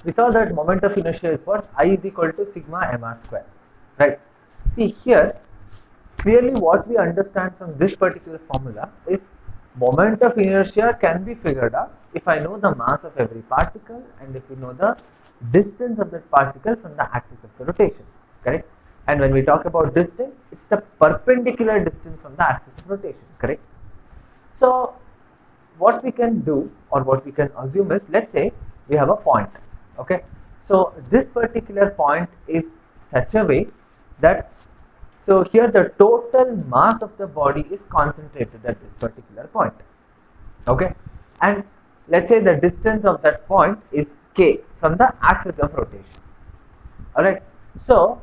we saw that moment of inertia is what? I is equal to sigma mr square, right? See here, clearly what we understand from this particular formula is moment of inertia can be figured out if I know the mass of every particle and if we know the distance of that particle from the axis of the rotation, correct? And when we talk about distance, it's the perpendicular distance from the axis of rotation, correct? So what we can do or what we can assume is, let's say we have a point, okay? So this particular point is such a way that, so here the total mass of the body is concentrated at this particular point, okay? And let's say the distance of that point is k from the axis of rotation, alright? So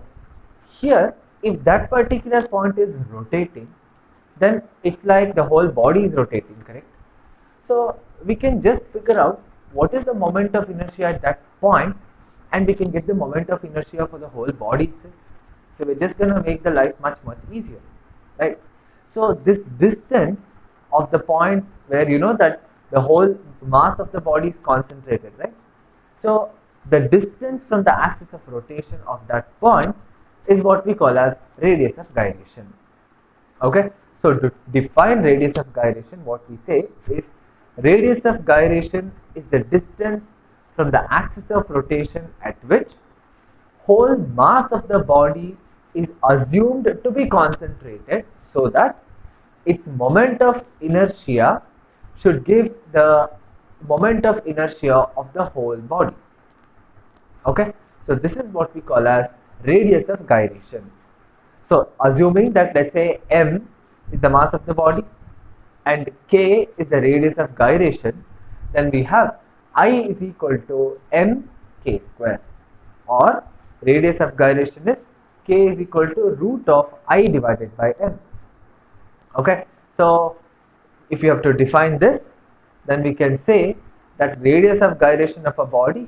here, if that particular point is rotating, then it's like the whole body is rotating, correct? So we can just figure out what is the moment of inertia at that point, and we can get the moment of inertia for the whole body itself. So we're just going to make the life much easier, right? So this distance of the point where you know that the whole mass of the body is concentrated, right? So the distance from the axis of rotation of that point is what we call as radius of gyration, okay? So to define radius of gyration, what we say is radius of gyration is the distance from the axis of rotation at which whole mass of the body is assumed to be concentrated so that its moment of inertia should give the moment of inertia of the whole body, okay? So this is what we call as radius of gyration. So assuming that, let's say, m is the mass of the body and k is the radius of gyration, then we have I is equal to m k square, or radius of gyration is k is equal to root of I divided by m, okay? So if you have to define this, then we can say that radius of gyration of a body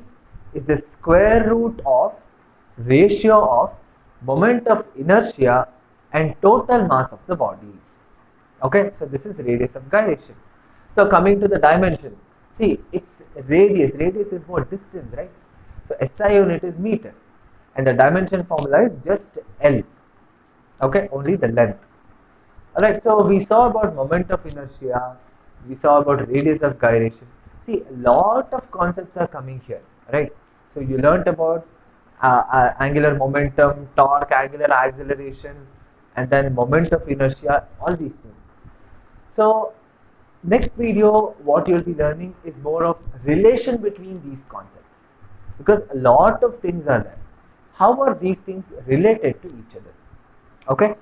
is the square root of ratio of moment of inertia and total mass of the body, okay? So this is radius of gyration. So coming to the dimension, see, it's radius is what? Distance, right? So SI unit is meter and the dimension formula is just L, okay? Only the length. Alright, so we saw about moment of inertia, we saw about radius of gyration. See, a lot of concepts are coming here, right? So you learnt about angular momentum, torque, angular acceleration, and then moment of inertia, all these things. So next video, what you'll be learning is more of relation between these concepts, because a lot of things are there. How are these things related to each other? Okay,